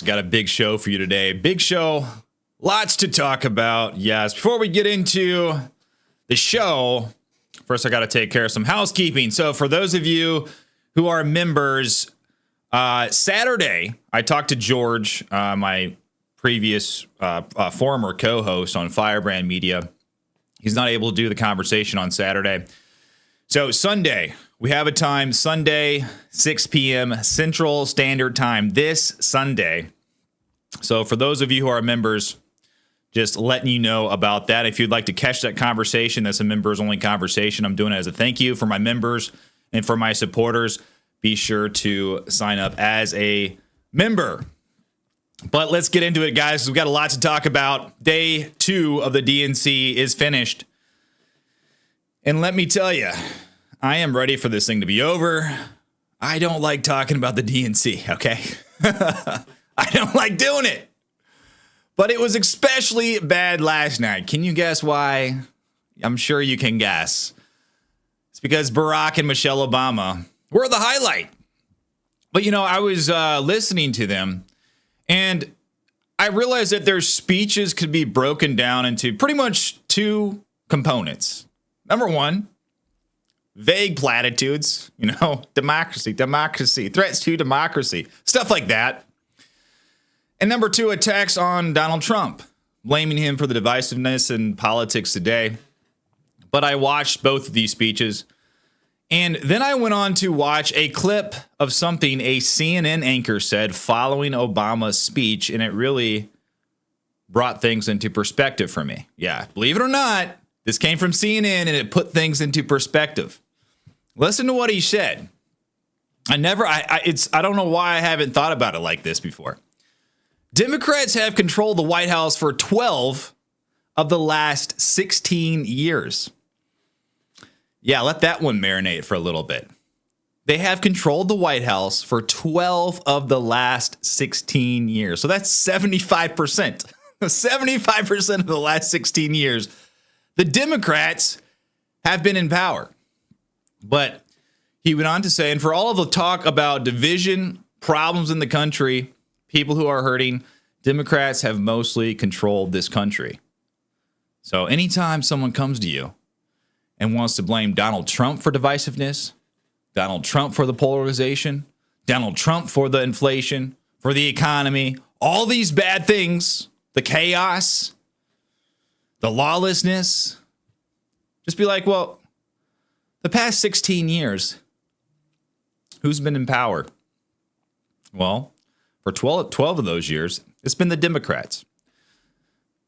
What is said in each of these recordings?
Yes, got a big show for you today. Big show, lots to talk about. Yes, before we get into the show, first I got to take care of some housekeeping. So for those of you who are members, Saturday, I talked to George, my previous former co-host on Firebrand Media. He's not able to do the conversation on Saturday. So Sunday, we have a time, Sunday, 6 p.m. Central Standard Time, this Sunday. So for those of you who are members, just letting you know about that. If you'd like to catch that conversation, that's a members-only conversation. I'm doing it as a thank you for my members and for my supporters. Be sure to sign up as a member. But let's get into it, guys. We've got a lot to talk about. Day 2 of the DNC is finished. And let me tell you, I am ready for this thing to be over. I don't like talking about the DNC, okay? I don't like doing it. But it was especially bad last night. Can you guess why? I'm sure you can guess. It's because Barack and Michelle Obama were the highlight. But, you know, I was listening to them, and I realized that their speeches could be broken down into pretty much 2 components. Number 1, vague platitudes, you know, democracy, threats to democracy, stuff like that. And number 2, attacks on Donald Trump, blaming him for the divisiveness in politics today. But I watched both of these speeches, and then I went on to watch a clip of something a CNN anchor said following Obama's speech, and it really brought things into perspective for me. Yeah, believe it or not, this came from CNN, and it put things into perspective. Listen to what he said. I don't know why I haven't thought about it like this before. Democrats have controlled the White House for 12 of the last 16 years. Yeah, let that one marinate for a little bit. They have controlled the White House for 12 of the last 16 years. So that's 75%. 75% of the last 16 years. The Democrats have been in power. But he went on to say, and for all of the talk about division, problems in the country, people who are hurting, Democrats have mostly controlled this country. So anytime someone comes to you and wants to blame Donald Trump for divisiveness, Donald Trump for the polarization, Donald Trump for the inflation, for the economy, all these bad things, the chaos, the lawlessness, just be like, well, the past 16 years, who's been in power? Well, for 12 of those years, it's been the Democrats.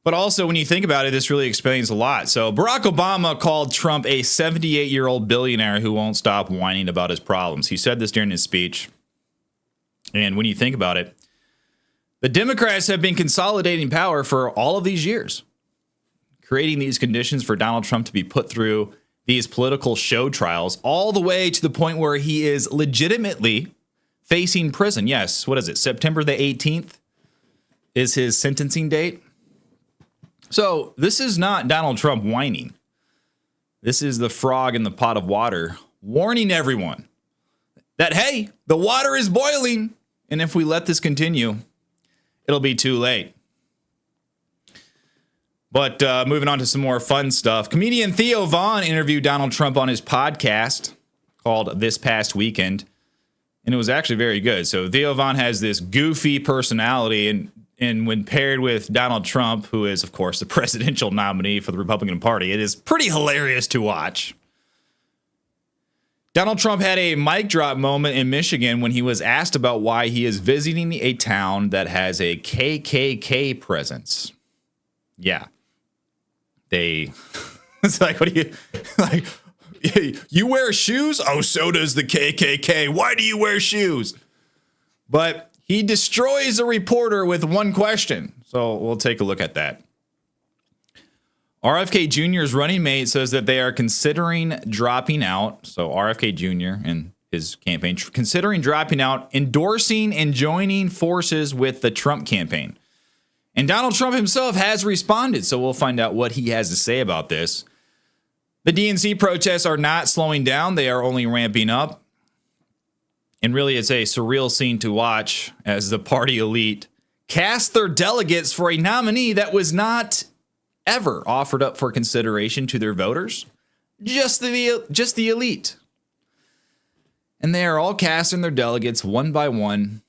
But also, when you think about it, this really explains a lot. So Barack Obama called Trump a 78-year-old billionaire who won't stop whining about his problems. He said this during his speech. And when you think about it, the Democrats have been consolidating power for all of these years, creating these conditions for Donald Trump to be put through these political show trials all the way to the point where he is legitimately facing prison. Yes, what is it? September the 18th is his sentencing date. So this is not Donald Trump whining. This is the frog in the pot of water warning everyone that, hey, the water is boiling. And if we let this continue, it'll be too late. But moving on to some more fun stuff. Comedian Theo Von interviewed Donald Trump on his podcast called This Past Weekend. And it was actually very good. So Theo Von has this goofy personality, and when paired with Donald Trump, who is, of course, the presidential nominee for the Republican Party, it is pretty hilarious to watch. Donald Trump had a mic drop moment in Michigan when he was asked about why he is visiting a town that has a KKK presence. Yeah. It's like, what do you, like, you wear shoes? Oh, so does the KKK. Why do you wear shoes? But he destroys a reporter with one question. So we'll take a look at that. RFK Jr.'s running mate says that they are considering dropping out. So RFK Jr. and his campaign considering dropping out, endorsing and joining forces with the Trump campaign. And Donald Trump himself has responded. So we'll find out what he has to say about this. The DNC protests are not slowing down. They are only ramping up. And really, it's a surreal scene to watch as the party elite cast their delegates for a nominee that was not ever offered up for consideration to their voters. Just the elite. And they are all casting their delegates one by one,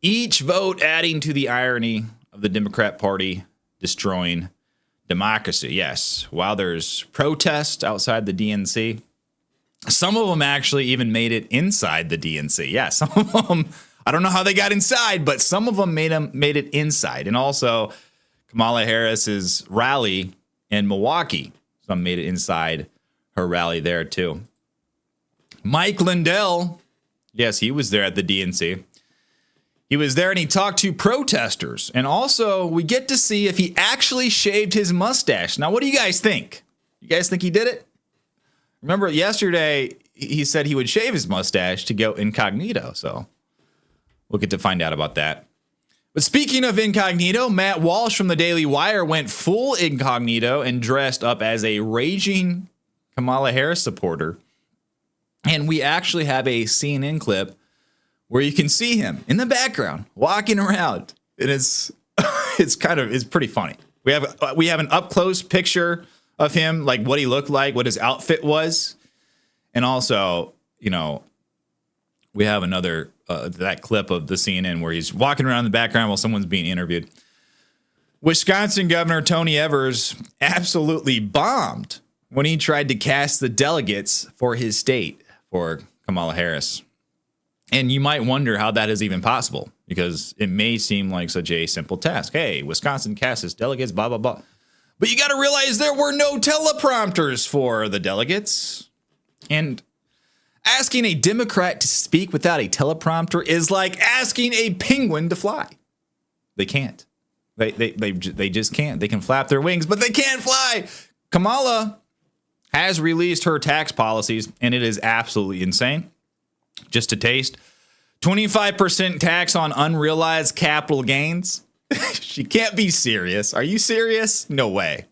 each vote adding to the irony of the Democrat Party destroying democracy. Yes, while there's protests outside the DNC, some of them actually even made it inside the DNC. Yeah, some of them, I don't know how they got inside, but some of them made it inside. And also Kamala Harris's rally in Milwaukee, some made it inside her rally there too. Mike Lindell, yes, he was there at the DNC. He was there and he talked to protesters. And also, we get to see if he actually shaved his mustache. Now, what do you guys think? You guys think he did it? Remember, yesterday, he said he would shave his mustache to go incognito. So we'll get to find out about that. But speaking of incognito, Matt Walsh from the Daily Wire went full incognito and dressed up as a raging Kamala Harris supporter. And we actually have a CNN clip where you can see him in the background walking around. And it's pretty funny. We have an up close picture of him, like what he looked like, what his outfit was. And also, you know, we have another that clip of the CNN where he's walking around in the background while someone's being interviewed. Wisconsin Governor Tony Evers absolutely bombed when he tried to cast the delegates for his state for Kamala Harris. And you might wonder how that is even possible, because it may seem like such a simple task. Hey, Wisconsin casts its delegates, blah, blah, blah. But you got to realize there were no teleprompters for the delegates. And asking a Democrat to speak without a teleprompter is like asking a penguin to fly. They can't. They just can't. They can flap their wings, but they can't fly. Kamala has released her tax policies, and it is absolutely insane. Just a taste. 25% tax on unrealized capital gains. She can't be serious. Are you serious? No way.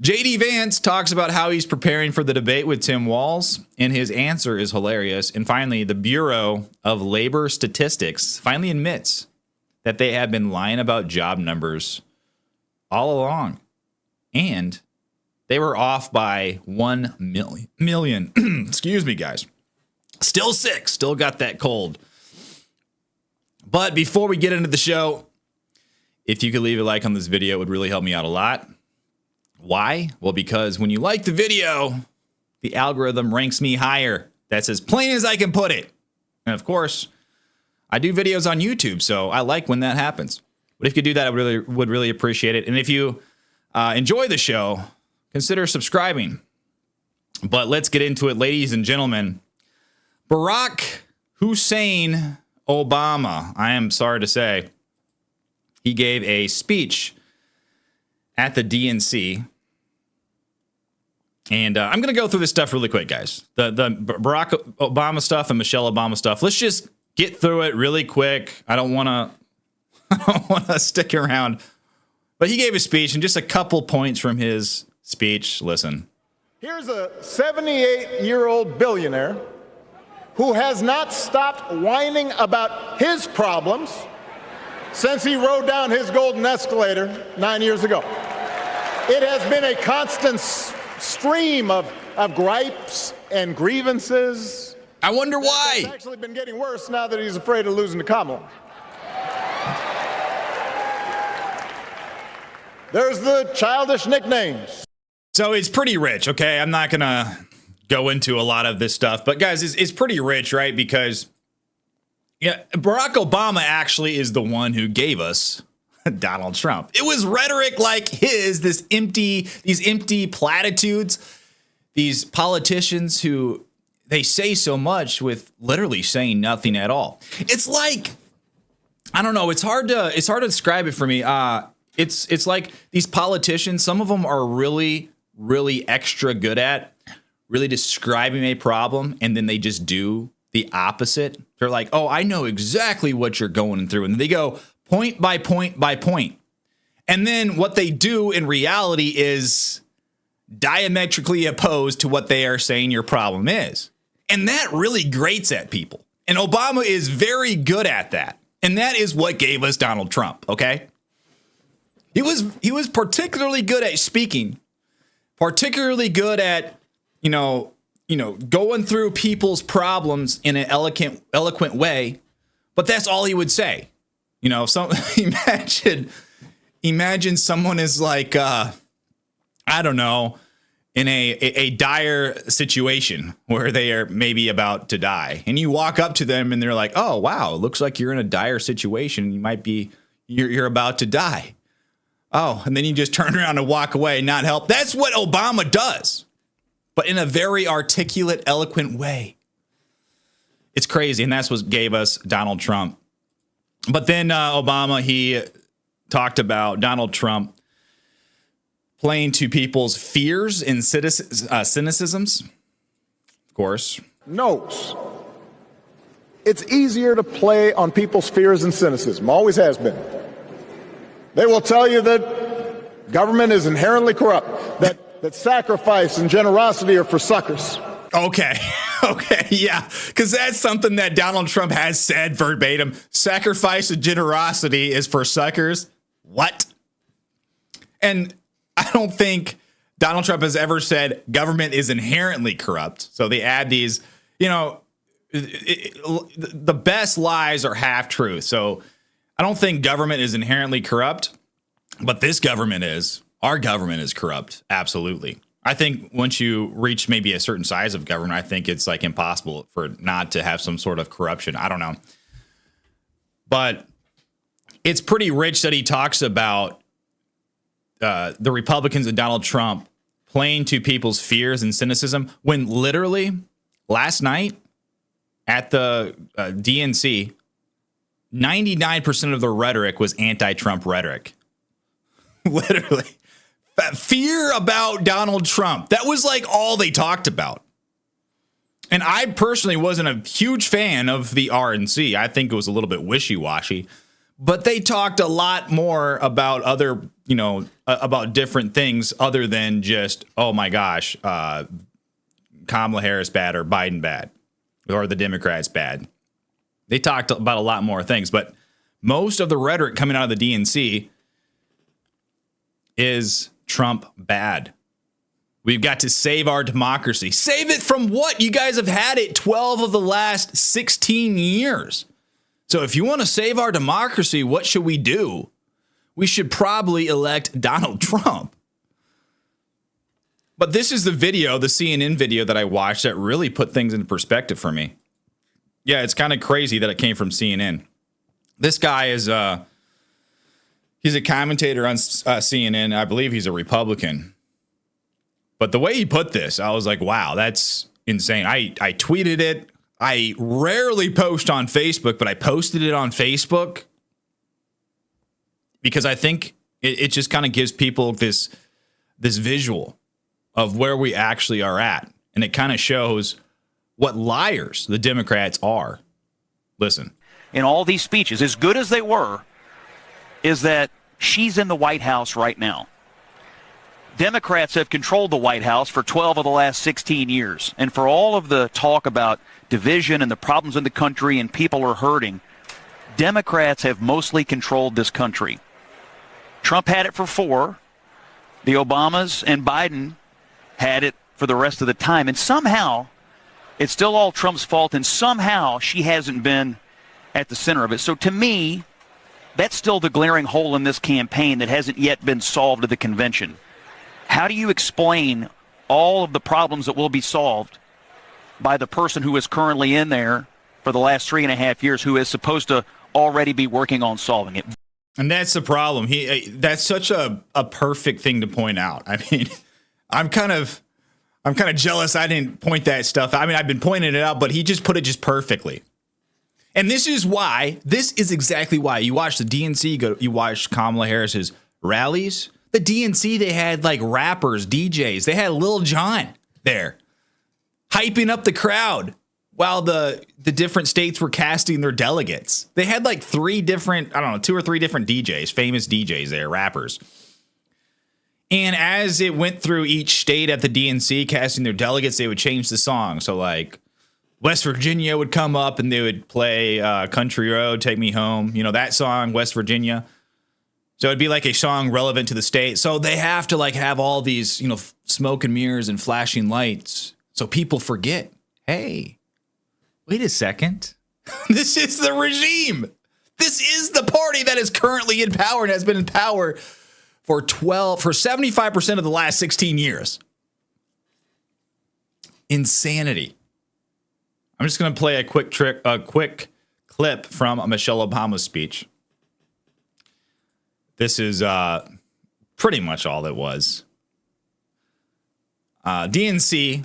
JD Vance talks about how he's preparing for the debate with Tim Walz, and his answer is hilarious. And finally, the Bureau of Labor Statistics finally admits that they have been lying about job numbers all along. And they were off by 1 million. Excuse me, guys. Still sick. Still got that cold. But before we get into the show, if you could leave a like on this video, it would really help me out a lot. Why? Well, because when you like the video, the algorithm ranks me higher. That's as plain as I can put it. And of course, I do videos on YouTube, so I like when that happens. But if you could do that, I would really appreciate it. And if you enjoy the show, consider subscribing. But let's get into it, ladies and gentlemen. Barack Hussein Obama, I am sorry to say, he gave a speech at the DNC. And I'm going to go through this stuff really quick, guys. The Barack Obama stuff and Michelle Obama stuff. Let's just get through it really quick. I don't want to stick around. But he gave a speech, and just a couple points from his speech. Listen. Here's a 78-year-old billionaire who has not stopped whining about his problems since he rode down his golden escalator 9 years ago. It has been a constant stream of gripes and grievances. I wonder why. It's actually been getting worse now that he's afraid of losing to Kamala. There's the childish nicknames. So it's pretty rich, okay? I'm not going to go into a lot of this stuff. But guys, it's pretty rich, right? Because yeah, Barack Obama actually is the one who gave us Donald Trump. It was rhetoric like these empty platitudes, these politicians who they say so much with literally saying nothing at all. It's like, I don't know, it's hard to describe it for me. It's like these politicians, some of them are really, really extra good at really describing a problem, and then they just do the opposite. They're like, oh, I know exactly what you're going through. And they go point by point by point. And then what they do in reality is diametrically opposed to what they are saying your problem is. And that really grates at people. And Obama is very good at that. And that is what gave us Donald Trump, okay? He was particularly good at speaking, particularly good at, going through people's problems in an eloquent way, but that's all he would say. Imagine someone is like, I don't know, in a dire situation where they are maybe about to die, and you walk up to them and they're like, oh, wow, it looks like you're in a dire situation. You're about to die. Oh, and then you just turn around and walk away and not help. That's what Obama does, but in a very articulate, eloquent way. It's crazy, and that's what gave us Donald Trump. But then Obama, he talked about Donald Trump playing to people's fears and cynicisms, of course. Knows it's easier to play on people's fears and cynicism, always has been. They will tell you that government is inherently corrupt, that sacrifice and generosity are for suckers. Okay, yeah, because that's something that Donald Trump has said verbatim. Sacrifice and generosity is for suckers. What? And I don't think Donald Trump has ever said government is inherently corrupt. So they add these, the best lies are half truth. So I don't think government is inherently corrupt, but this government is. Our government is corrupt. Absolutely. I think once you reach maybe a certain size of government, I think it's like impossible for not to have some sort of corruption. I don't know. But it's pretty rich that he talks about the Republicans and Donald Trump playing to people's fears and cynicism when literally last night at the DNC, 99% of the rhetoric was anti-Trump rhetoric. Literally. Fear about Donald Trump. That was like all they talked about. And I personally wasn't a huge fan of the RNC. I think it was a little bit wishy-washy. But they talked a lot more about other, about different things other than just, oh my gosh, Kamala Harris bad or Biden bad or the Democrats bad. They talked about a lot more things. But most of the rhetoric coming out of the DNC is Trump bad. We've got to save our democracy. Save it from what? You guys have had it 12 of the last 16 years. So if you want to save our democracy, what should we do? We should probably elect Donald Trump. But this is the video, the CNN video that I watched that really put things into perspective for me. Yeah, it's kind of crazy that it came from CNN. This guy is he's a commentator on CNN. I believe he's a Republican. But the way he put this, I was like, wow, that's insane. I tweeted it. I rarely post on Facebook, but I posted it on Facebook because I think it just kind of gives people this visual of where we actually are at. And it kind of shows what liars the Democrats are. Listen. In all these speeches, as good as they were, is that she's in the White House right now. Democrats have controlled the White House for 12 of the last 16 years. And for all of the talk about division and the problems in the country and people are hurting, Democrats have mostly controlled this country. Trump had it for 4. The Obamas and Biden had it for the rest of the time. And somehow, it's still all Trump's fault, and somehow she hasn't been at the center of it. So to me, that's still the glaring hole in this campaign that hasn't yet been solved at the convention. How do you explain all of the problems that will be solved by the person who is currently in there for the last 3.5 years, who is supposed to already be working on solving it? And that's the problem. That's such a perfect thing to point out. I mean, I'm kind of jealous I didn't point that stuff. I mean, I've been pointing it out, but he just put it just perfectly. And this is exactly why you watch the DNC, you watch Kamala Harris's rallies. The DNC, they had like rappers, DJs. They had Lil Jon there hyping up the crowd while the different states were casting their delegates. They had like 2 or 3 different DJs, famous DJs there, rappers. And as it went through each state at the DNC casting their delegates, they would change the song. So like West Virginia would come up and they would play Country Road, Take Me Home. You know, that song, West Virginia. So it'd be like a song relevant to the state. So they have to like have all these, smoke and mirrors and flashing lights. So people forget, hey, wait a second. This is the regime. This is the party that is currently in power and has been in power for 75% of the last 16 years. Insanity. I'm just going to play a quick clip from Michelle Obama's speech. This is pretty much all it was. DNC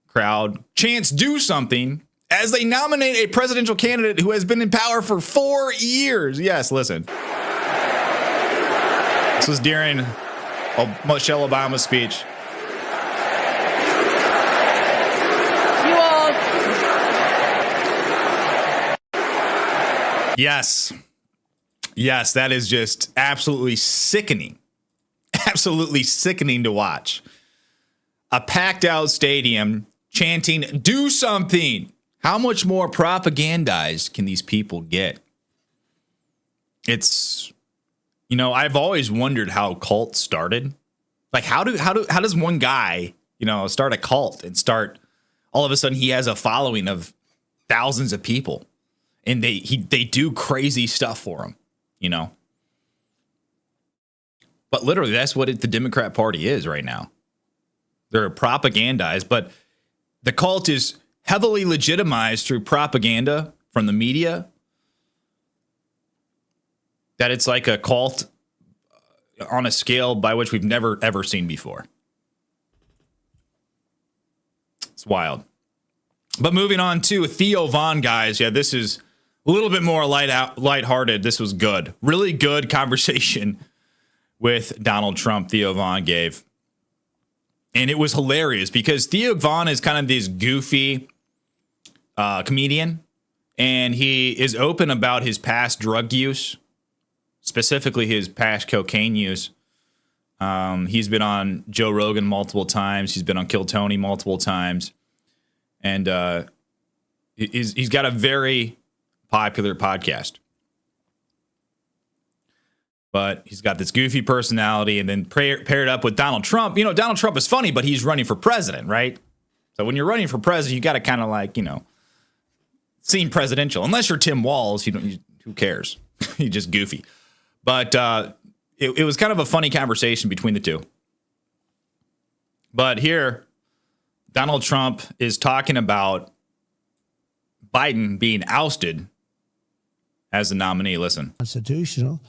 crowd chants do something as they nominate a presidential candidate who has been in power for 4 years. Yes, listen. This was during Michelle Obama's speech. Yes. Yes, that is just absolutely sickening. Absolutely sickening to watch. A packed out stadium chanting, do something. How much more propagandized can these people get? It's, I've always wondered how cults started. Like, how does one guy, start a cult and all of a sudden he has a following of thousands of people and they do crazy stuff for him, But literally, that's what the Democrat Party is right now. They're propagandized, but the cult is heavily legitimized through propaganda from the media. That it's like a cult on a scale by which we've never, ever seen before. It's wild. But moving on to Theo Von, guys. Yeah, this is a little bit more lighthearted. This was good. Really good conversation with Donald Trump, Theo Von gave. And it was hilarious because Theo Von is kind of this goofy comedian. And he is open about his past drug use, specifically his past cocaine use. He's been on Joe Rogan multiple times. He's been on Kill Tony multiple times. And he's got a very popular podcast. But he's got this goofy personality and then paired up with Donald Trump. Donald Trump is funny, but he's running for president, right? So when you're running for president, you got to kind of like, seem presidential. Unless you're Tim Walz, who cares? He's just goofy. But it was kind of a funny conversation between the two. But here, Donald Trump is talking about Biden being ousted as the nominee. Listen. Constitutional.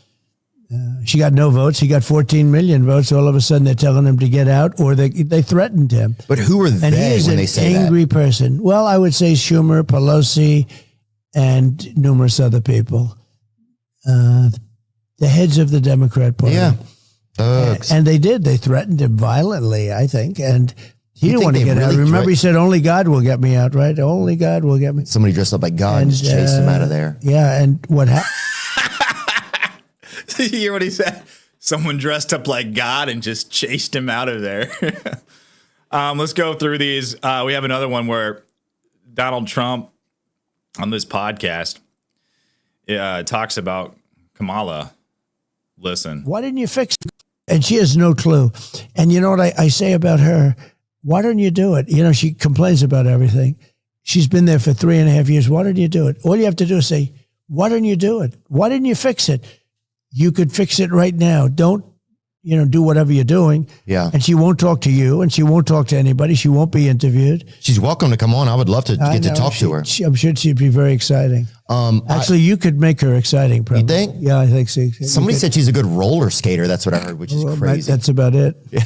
She got no votes. He got 14 million votes. All of a sudden, they're telling him to get out, or they threatened him. But who are they? And he is when an they say angry that? person. Well, I would say Schumer, Pelosi, and numerous other people. The heads of the Democrat Party. Yeah. And they did. They threatened him violently, I think. And he didn't think want to they get out. really Remember, he said, only God will get me out, right? Only God will get me. Somebody dressed up like God and just chased him out of there. Yeah. And what happened? You hear what he said? Someone dressed up like God and just chased him out of there. Let's go through these. We have another one where Donald Trump on this podcast talks about Kamala. Listen. Why didn't you fix it? And she has no clue. And you know what I say about her? Why don't you do it? She complains about everything. She's been there for 3.5 years. Why don't you do it? All you have to do is say, why don't you do it? Why didn't you fix it? You could fix it right now. Don't, do whatever you're doing. Yeah. And she won't talk to you, and she won't talk to anybody. She won't be interviewed. She's welcome to come on. I would love to get to talk to her. I'm sure she'd be very exciting. Actually, you could make her exciting, probably. You think? Yeah, I think so. Somebody said she's a good roller skater. That's what I heard, which is crazy. That's about it. Yeah.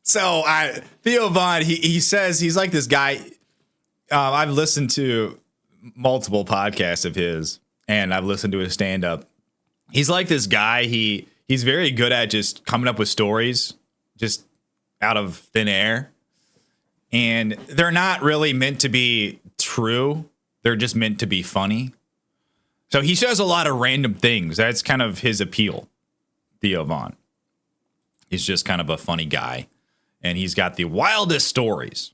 So Theo Von, he says he's like this guy. I've listened to multiple podcasts of his, and I've listened to his stand-up. He's like this guy. He's very good at just coming up with stories just out of thin air. And they're not really meant to be true. They're just meant to be funny. So he says a lot of random things. That's kind of his appeal, Theo Von. He's just kind of a funny guy. and he's got the wildest stories.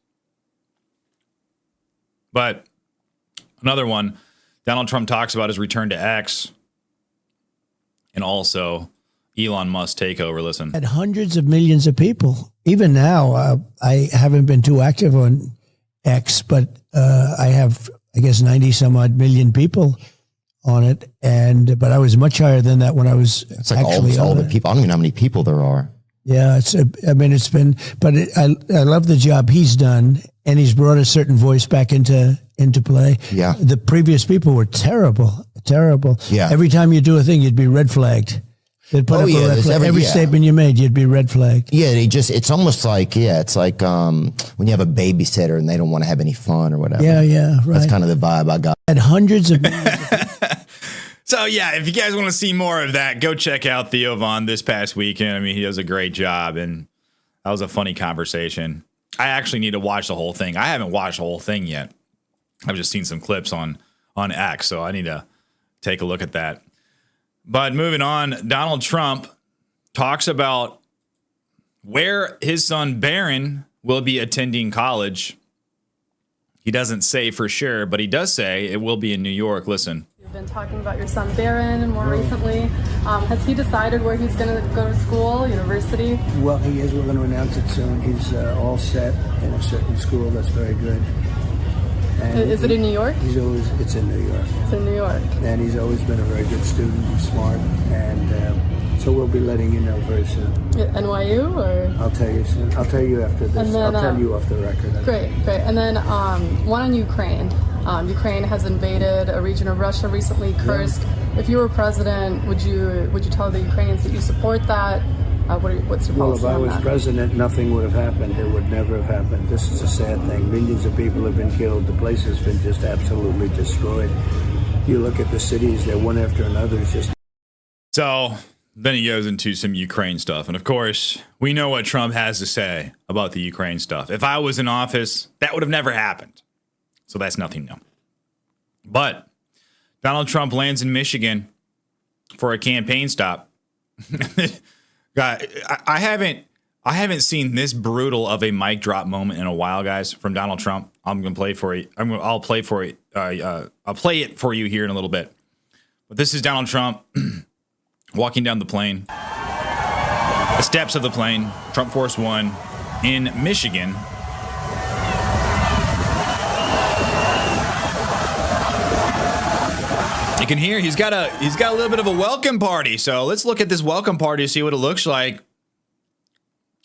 But another one, Donald Trump talks about his return to X, and also Elon Musk takeover. Listen. Had hundreds of millions of people. Even now, I haven't been too active on X, but I have, I guess, 90 some odd million people on it. But I was much higher than that when I was It's like actually all on the it. people. I don't even know how many people there are. Yeah, it's been, but I love the job he's done, and he's brought a certain voice back into play. Yeah. The previous people were terrible. Yeah. Every time you do a thing, you'd be red flagged. They'd put up a red flag. Every statement you made, you'd be red flagged. Yeah, it's almost like, it's like when you have a babysitter and they don't want to have any fun or whatever. Yeah, right. That's kind of the vibe I got. Had hundreds of millions of people. So, yeah, if you guys want to see more of that, go check out Theo Von this past weekend. I mean, he does a great job, and that was a funny conversation. I actually need to watch the whole thing. I haven't watched the whole thing yet. I've just seen some clips on X, so I need to take a look at that. But moving on, Donald Trump talks about where his son Barron will be attending college. He doesn't say for sure, but he does say it will be in New York. Listen. You've been talking about your son Barron and more recently. Has he decided where he's going to go to school, university? Well, he is. We're going to announce it soon. He's all set in a certain school that's very good. And Is it in New York? It's in New York. It's in New York. And he's always been a very good student. He's smart. And so we'll be letting you know very soon. NYU or? I'll tell you soon. I'll tell you after this. And then, I'll tell you off the record. Great. And then one on Ukraine. Ukraine has invaded a region of Russia recently, Kursk. Yeah. If you were president, would you tell the Ukrainians that you support that? What's your policy on that? Well, if I was president, nothing would have happened. It would never have happened. This is a sad thing. Millions of people have been killed. The place has been just absolutely destroyed. You look at the cities, they're one after another. It's just... So then he goes into some Ukraine stuff. And of course, we know what Trump has to say about the Ukraine stuff. If I was in office, that would have never happened. So that's nothing new. But Donald Trump lands in Michigan for a campaign stop. God, I haven't seen this brutal of a mic drop moment in a while, guys, from Donald Trump. I'm gonna play for you. I'll play for it. I'll play it for you here in a little bit. But this is Donald Trump walking down the plane, the steps of the plane, Trump Force One in Michigan. You can hear he's got a little bit of a welcome party. So let's look at this welcome party to see what it looks like.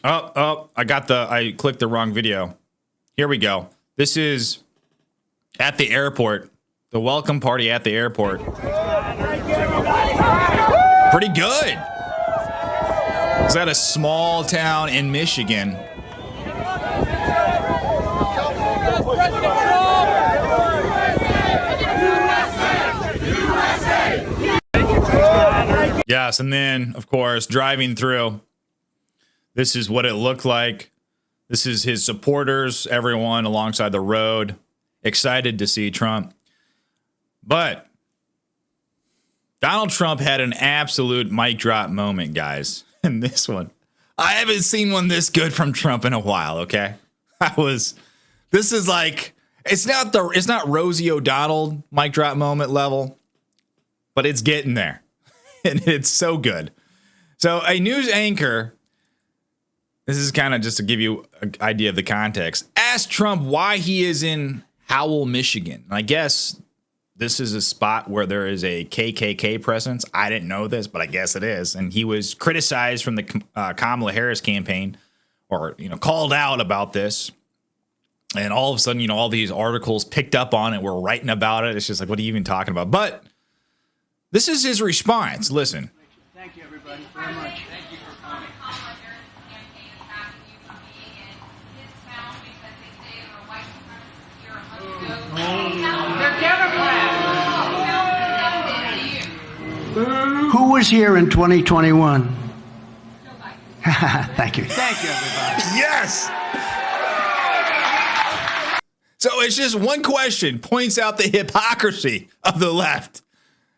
I clicked the wrong video. Here we go. This is at the airport. The welcome party at the airport. Pretty good. It's at a small town in Michigan. Yes, and then, of course, driving through, this is what it looked like. This is his supporters, everyone alongside the road, excited to see Trump. But Donald Trump had an absolute mic drop moment, guys, in this one. I haven't seen one this good from Trump in a while, okay? This is like, it's not Rosie O'Donnell mic drop moment level, but it's getting there. And it's so good. So a news anchor, this is kind of just to give you an idea of the context, asked Trump why he is in Howell, Michigan. And I guess this is a spot where there is a KKK presence. I didn't know this, but I guess it is. And he was criticized from the Kamala Harris campaign, or called out about this. And all of a sudden, all these articles picked up on it, were writing about it. It's just like, what are you even talking about? But this is his response. Listen. Thank you, everybody, very much. Thank you for coming. They're Democrats. Who was here in 2021? Thank you. Thank you, everybody. Yes. So it's just one question points out the hypocrisy of the left.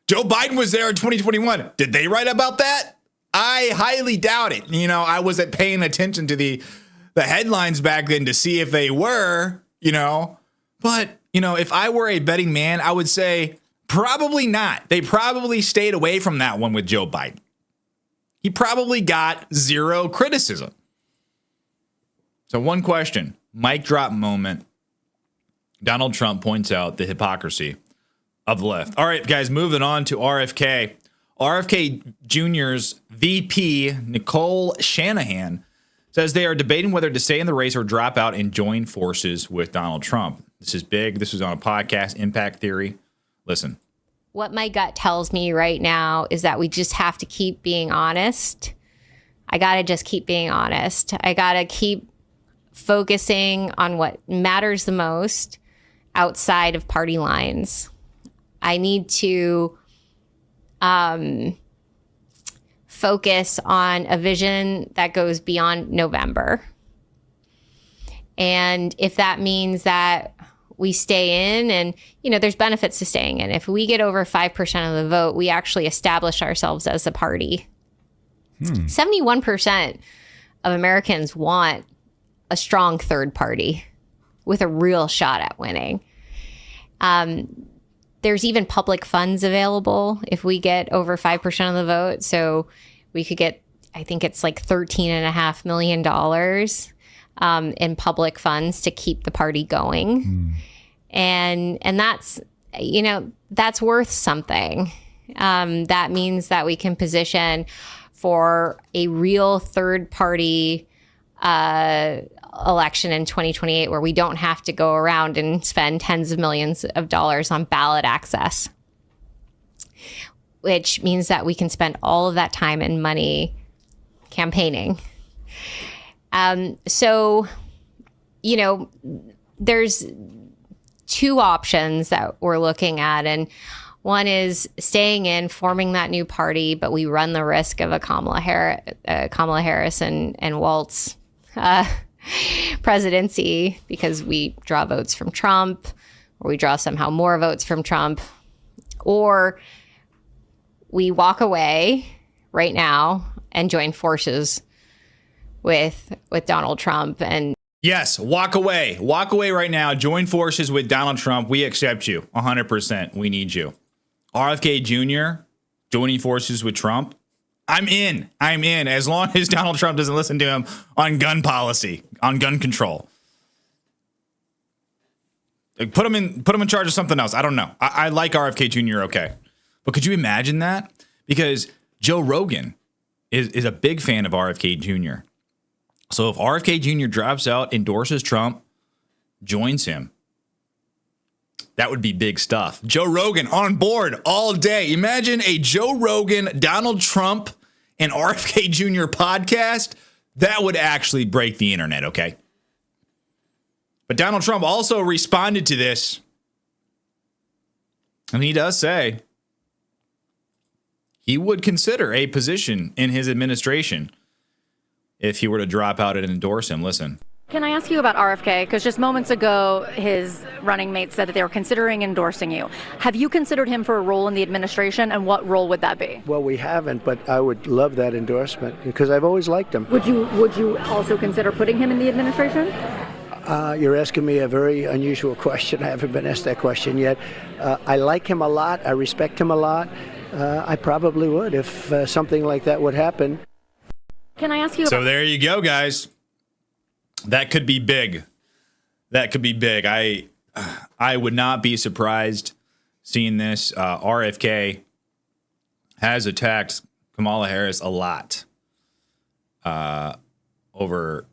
Joe Biden was there in 2021. Did they write about that? I highly doubt it. I wasn't paying attention to the the headlines back then to see if they were, But, if I were a betting man, I would say probably not. They probably stayed away from that one with Joe Biden. He probably got zero criticism. So one question, mic drop moment. Donald Trump points out the hypocrisy of the left. All right, guys, moving on to RFK. RFK Jr.'s VP, Nicole Shanahan, says they are debating whether to stay in the race or drop out and join forces with Donald Trump. This is big. This was on a podcast, Impact Theory. Listen. What my gut tells me right now is that we just have to keep being honest. I got to just keep being honest. I got to keep focusing on what matters the most outside of party lines. I need to focus on a vision that goes beyond November. And if that means that we stay in, and, there's benefits to staying in. If we get over 5% of the vote, we actually establish ourselves as a party. 71% of Americans want a strong third party with a real shot at winning. There's even public funds available if we get over 5% of the vote. So we could get, I think it's like $13.5 million in public funds to keep the party going. And that's, that's worth something. That means that we can position for a real third party election in 2028 where we don't have to go around and spend tens of millions of dollars on ballot access, which means that we can spend all of that time and money campaigning. So, there's two options that we're looking at. And one is staying in, forming that new party, but we run the risk of a Kamala Harris and Walz presidency because we draw votes from Trump, or we draw somehow more votes from Trump, or we walk away right now and join forces with Donald Trump. And yes, walk away right now. Join forces with Donald Trump. We accept you 100%. We need you. RFK Jr. joining forces with Trump. I'm in. As long as Donald Trump doesn't listen to him on gun policy, on gun control. Like, put him in charge of something else. I don't know. I like RFK Jr. Okay. But could you imagine that? Because Joe Rogan is a big fan of RFK Jr. So if RFK Jr. drops out, endorses Trump, joins him, that would be big stuff. Joe Rogan on board all day. Imagine a Joe Rogan, Donald Trump, and RFK Jr. podcast. That would actually break the internet, okay? But Donald Trump also responded to this. And he does say he would consider a position in his administration if he were to drop out and endorse him. Listen. Can I ask you about RFK? Because just moments ago, his running mate said that they were considering endorsing you. Have you considered him for a role in the administration, and what role would that be? Well, we haven't, but I would love that endorsement because I've always liked him. Would you also consider putting him in the administration? You're asking me a very unusual question. I haven't been asked that question yet. I like him a lot. I respect him a lot. I probably would if something like that would happen. Can I ask you? So there you go, guys. That could be big. I would not be surprised seeing this. RFK has attacked Kamala Harris a lot over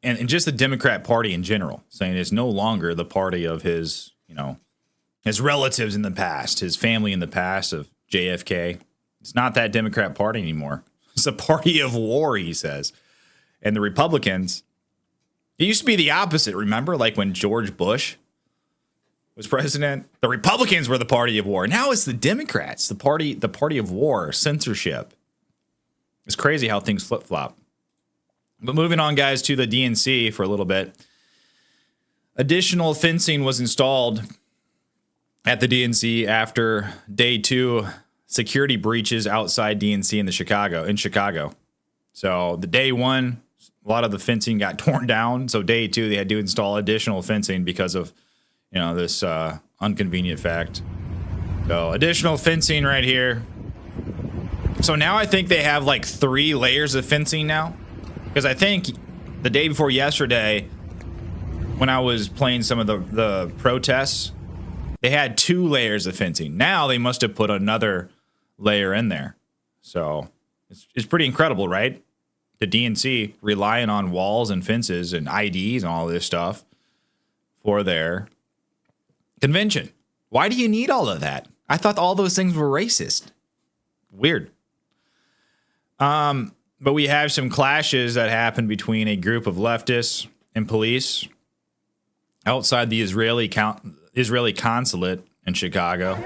and just the Democrat Party in general, saying it's no longer the party of his relatives in the past, his family in the past of JFK. It's not that Democrat Party anymore. It's a party of war, he says. And the Republicans, it used to be the opposite, remember? Like when George Bush was president, the Republicans were the party of war. Now it's the Democrats, the party of war, censorship. It's crazy how things flip-flop. But moving on, guys, to the DNC for a little bit. Additional fencing was installed at the DNC after day 2 security breaches outside DNC in Chicago. So the day 1 a lot of the fencing got torn down. So day 2, they had to install additional fencing because of, this inconvenient fact. So additional fencing right here. So now I think they have like 3 layers of fencing now. Because I think the day before yesterday, when I was playing some of the protests, they had 2 layers of fencing. Now they must have put another layer in there. So it's pretty incredible, right? The DNC relying on walls and fences and IDs and all this stuff for their convention. Why do you need all of that? I thought all those things were racist. Weird. But we have some clashes that happened between a group of leftists and police outside the Israeli consulate in Chicago.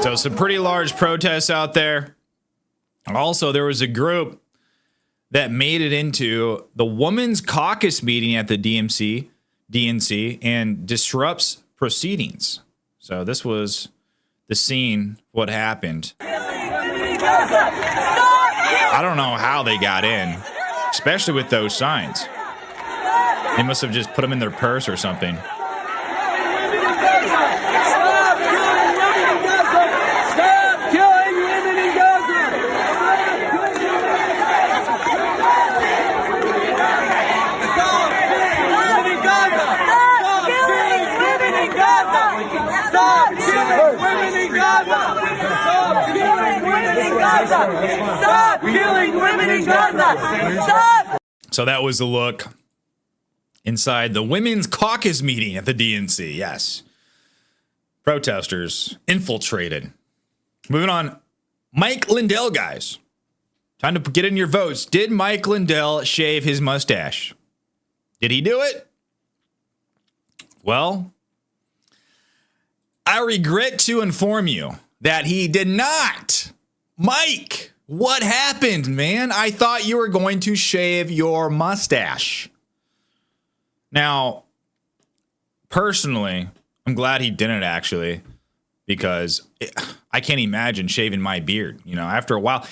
So some pretty large protests out there. Also, there was a group that made it into the Women's Caucus meeting at the DNC and disrupts proceedings. So this was the scene, what happened. I don't know how they got in, especially with those signs. They must have just put them in their purse or something. Stop killing women in Gaza! Stop! So that was the look inside the Women's Caucus meeting at the DNC. Yes. Protesters infiltrated. Moving on. Mike Lindell, guys. Time to get in your votes. Did Mike Lindell shave his mustache? Did he do it? Well, I regret to inform you that he did not. Mike, what happened, man? I thought you were going to shave your mustache. Now, personally, I'm glad he didn't actually, because I can't imagine shaving my beard. After a while,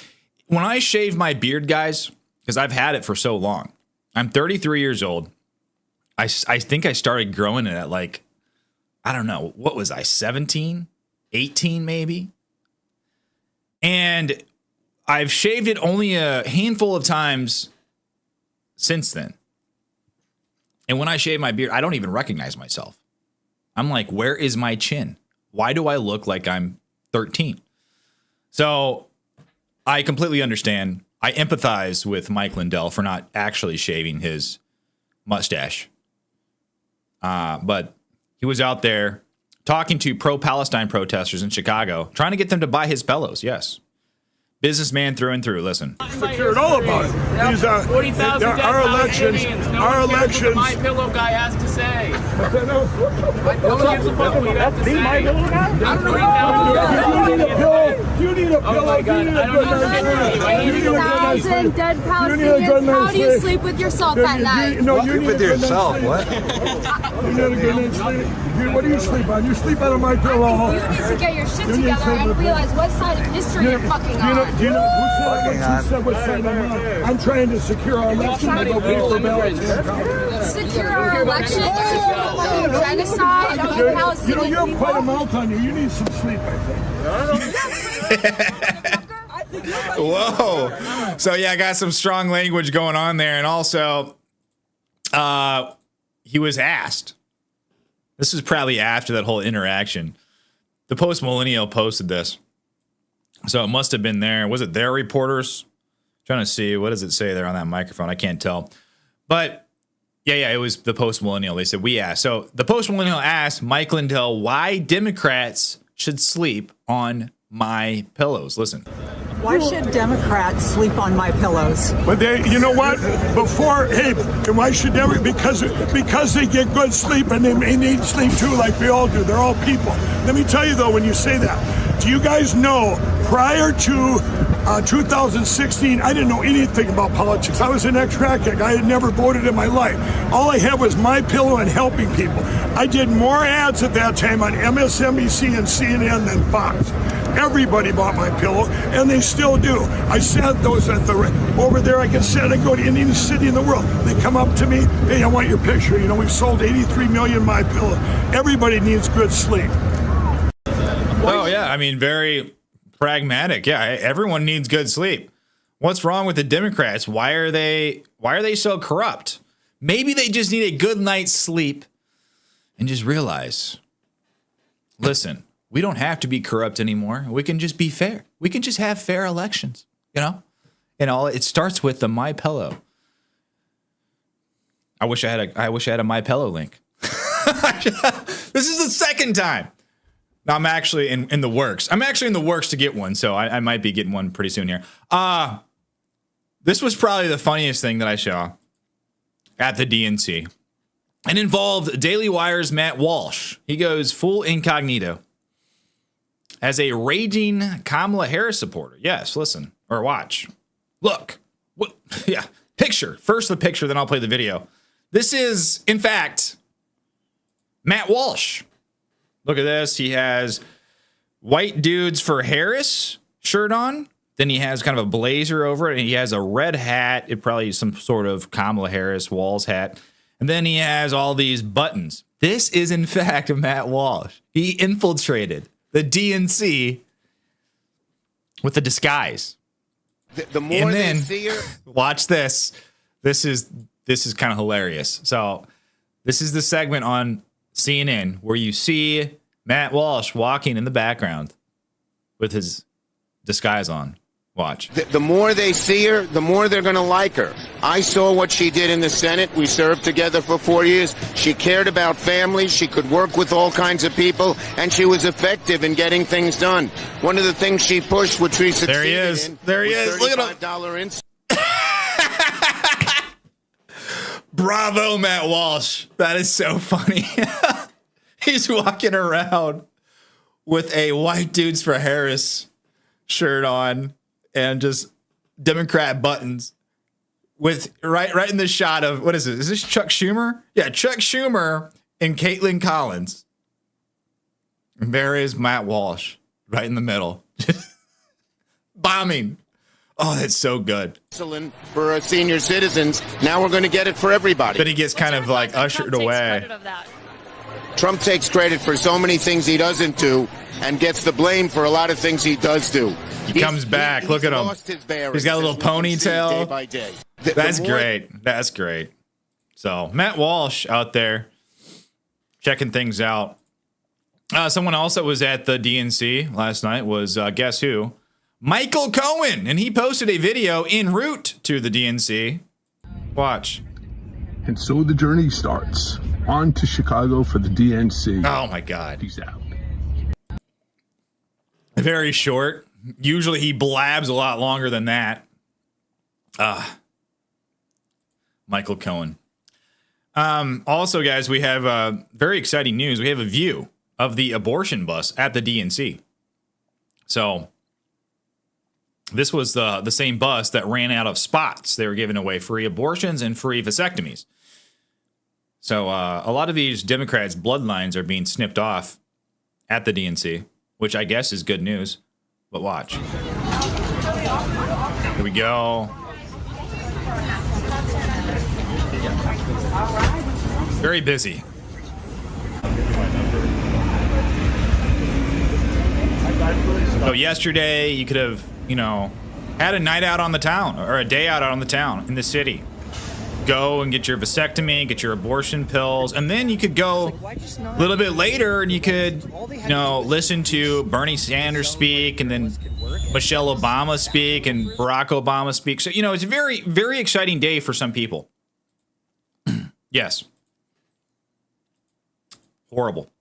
when I shave my beard, guys, because I've had it for so long, I'm 33 years old. I think I started growing it at I don't know, what was I, 17, 18 maybe? And I've shaved it only a handful of times since then. And when I shave my beard, I don't even recognize myself. I'm like, where is my chin? Why do I look like I'm 13? So I completely understand. I empathize with Mike Lindell for not actually shaving his mustache. But he was out there talking to pro-Palestine protesters in Chicago, trying to get them to buy his pillows. Yes. Businessman through and through. Listen. Secured all about it. These are 40,000 our elections. No our elections. My pillow guy has to say. You need a pillow. Oh you need a pillow. 1,000 dead Palestinians. How do you sleep with yourself at night? No, you sleep with yourself. What? You need a good night's sleep. What do you sleep on? You sleep out of my pillow. You need to get your shit together and realize what side of history you're fucking on. Do you know who said what side I'm on? I'm trying to secure our election. I go pay for ballots. Secure our election? Genocide? You have quite a mouth on you. You need some sleep, I think. Whoa. So, yeah, I got some strong language going on there. And also, he was asked. This is probably after that whole interaction. The Post Millennial posted this. So it must have been there. Was it their reporters? Trying to see. What does it say there on that microphone? I can't tell. But, yeah, it was the Post Millennial. They said, we asked. So the Post Millennial asked Mike Lindell why Democrats should sleep on my pillows. Listen. Why should Democrats sleep on my pillows? But you know what? And why should Democrats? Because they get good sleep and they need sleep too, like we all do. They're all people. Let me tell you though, when you say that, do you guys know prior to 2016, I didn't know anything about politics. I was an ex-crack addict. I had never voted in my life. All I had was My Pillow and helping people. I did more ads at that time on MSNBC and CNN than Fox. Everybody bought My Pillow, and they still do. I sent those over there. I go to any city in the world. They come up to me, hey, I want your picture. You know, we've sold 83 million My Pillow. Everybody needs good sleep. Oh yeah, I mean, very pragmatic. Yeah, everyone needs good sleep. What's wrong with the Democrats? Why are they so corrupt? Maybe they just need a good night's sleep and just realize, listen, we don't have to be corrupt anymore. We can just be fair. We can just have fair elections, you know? And all it starts with the My Pillow. I wish I had a My Pillow link. This is the second time. No, I'm actually in the works. I'm actually in the works to get one, so I might be getting one pretty soon here. This was probably the funniest thing that I saw at the DNC. It involved Daily Wire's Matt Walsh. He goes full incognito as a raging Kamala Harris supporter. Yes, listen or watch. Look. What? Yeah, picture. First the picture, then I'll play the video. This is, in fact, Matt Walsh. Look at this. He has White Dudes for Harris shirt on. Then he has kind of a blazer over it. And he has a red hat. It probably is some sort of Kamala Harris Walz hat. And then he has all these buttons. This is, in fact, Matt Walsh. He infiltrated the DNC with a disguise. The more they see her. Watch this. This is kind of hilarious. So this is the segment on CNN where you see Matt Walsh walking in the background with his disguise on. Watch. The more they see her, the more they're going to like her. I saw what she did in the Senate. We served together for 4 years. She cared about families. She could work with all kinds of people, and she was effective in getting things done. One of the things she pushed, which we succeeded there he is. in, there he is. Look at him. Bravo, Matt Walsh. That is so funny. He's walking around with a White Dudes for Harris shirt on and just Democrat buttons with right in the shot of, what is it? Is this Chuck Schumer? Yeah, Chuck Schumer and Caitlin Collins. And there is Matt Walsh right in the middle. Bombing. Oh, that's so good. For senior citizens, now we're going to get it for everybody. But he gets kind of like ushered away. Trump takes credit for so many things he doesn't do and gets the blame for a lot of things he does do. He comes back. Look at him. He's got a little ponytail. Day by day. That's great. That's great. So Matt Walsh out there checking things out. Someone else that was at the DNC last night was, guess who? Michael Cohen, and he posted a video en route to the DNC. Watch. And so the journey starts. On to Chicago for the DNC. Oh, my God. He's out. Very short. Usually he blabs a lot longer than that. Michael Cohen. Also, guys, we have very exciting news. We have a view of the abortion bus at the DNC. So this was the same bus that ran out of spots. They were giving away free abortions and free vasectomies. So a lot of these Democrats' bloodlines are being snipped off at the DNC, which I guess is good news. But watch. Here we go. Very busy. So yesterday you could have, had a night out on the town or a day out on the town in the city. Go and get your vasectomy, get your abortion pills, and then you could go a little bit later and you could, listen to Bernie Sanders speak and then Michelle Obama speak and Barack Obama speak. So, it's a very, very exciting day for some people. Yes. Horrible.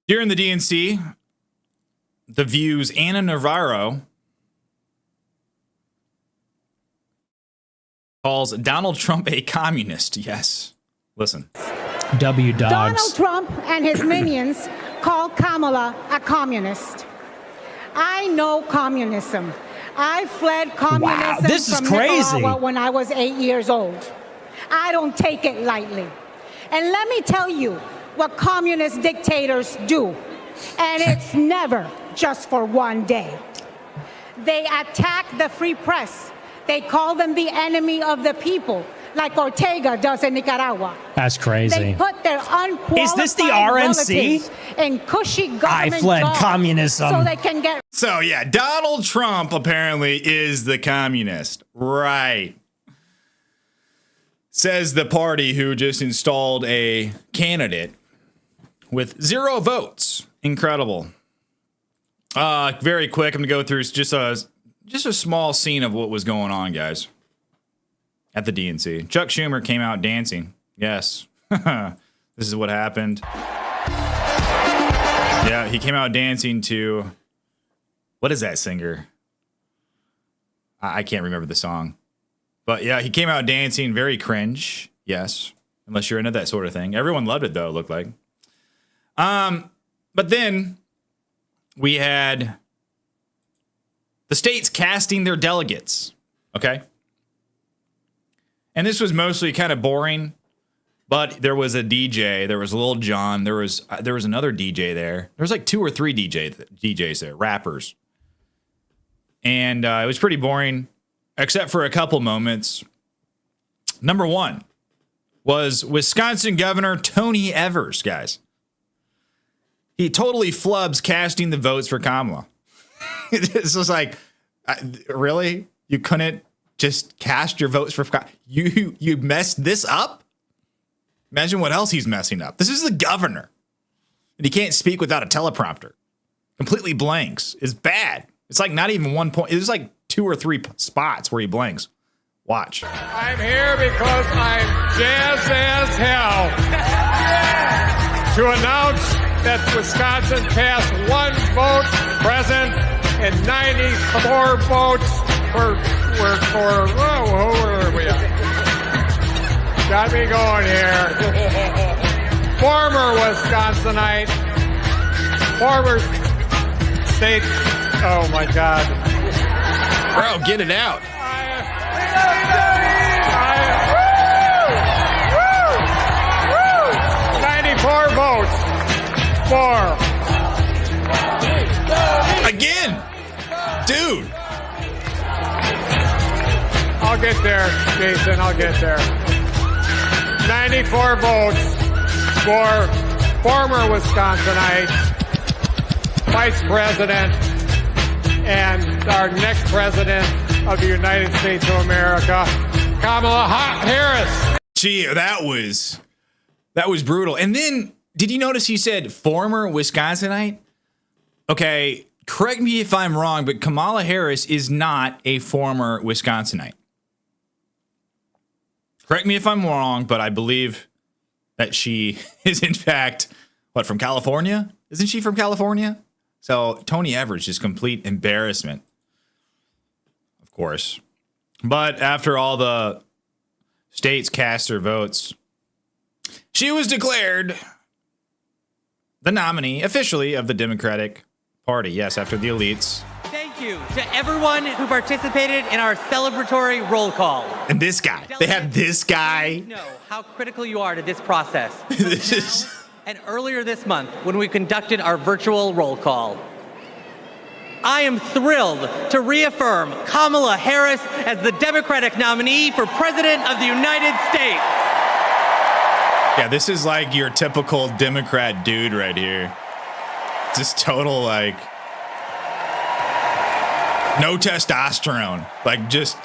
During the DNC, The View's Anna Navarro calls Donald Trump a communist. Yes. Listen. W dogs. Donald Trump and his minions call Kamala a communist. I know communism. I fled communism this is from crazy. Nicaragua when I was 8 years old. I don't take it lightly. And let me tell you what communist dictators do. And it's never just for one day. They attack the free press. They call them the enemy of the people, like Ortega does in Nicaragua. That's crazy. They put their unqualified Is this the RNC? relatives in cushy government I fled jobs communism. so they can get. So yeah, Donald Trump apparently is the communist. Right. Says the party who just installed a candidate with 0 votes. Incredible. Very quick, I'm gonna go through just a small scene of what was going on, guys, at the DNC. Chuck Schumer came out dancing. Yes. This is what happened. Yeah, he came out dancing to, what is that singer? I can't remember the song. But yeah, he came out dancing, very cringe. Yes. Unless you're into that sort of thing. Everyone loved it though, it looked like. But then we had the states casting their delegates. Okay. And this was mostly kind of boring, but there was a DJ, there was Lil Jon, there was another DJ there. There was like 2 or 3 DJs there, rappers. And it was pretty boring, except for a couple moments. Number 1 was Wisconsin Governor Tony Evers, guys. He totally flubs casting the votes for Kamala. It's just like, really? You couldn't just cast your votes for Kamala? You messed this up? Imagine what else he's messing up. This is the governor. And he can't speak without a teleprompter. Completely blanks. It's bad. It's like not even 1 point. It's like 2 or 3 spots where he blanks. Watch. I'm here because I'm jazzed as hell to announce that Wisconsin passed 1 vote present and 94 votes who are we at? Got me going here. Former Wisconsinite, former state, oh my God. Bro, get it out. 94 votes. Again, dude. I'll get there, Jason. I'll get there. 94 votes for former Wisconsinite, Vice President, and our next President of the United States of America, Kamala Harris. Gee, that was brutal. And then, did you notice he said former Wisconsinite? Okay, correct me if I'm wrong, but Kamala Harris is not a former Wisconsinite. Correct me if I'm wrong, but I believe that she is, in fact, from California? Isn't she from California? So Tony Evers, just complete embarrassment, of course. But after all the states cast their votes, she was declared the nominee officially of the Democratic Party. Yes, after the elites. Thank you to everyone who participated in our celebratory roll call. And this guy. They have this guy. You know how critical you are to this process. And earlier this month, when we conducted our virtual roll call, I am thrilled to reaffirm Kamala Harris as the Democratic nominee for President of the United States. Yeah, this is like your typical Democrat dude right here. Just total, like, no testosterone. Like, just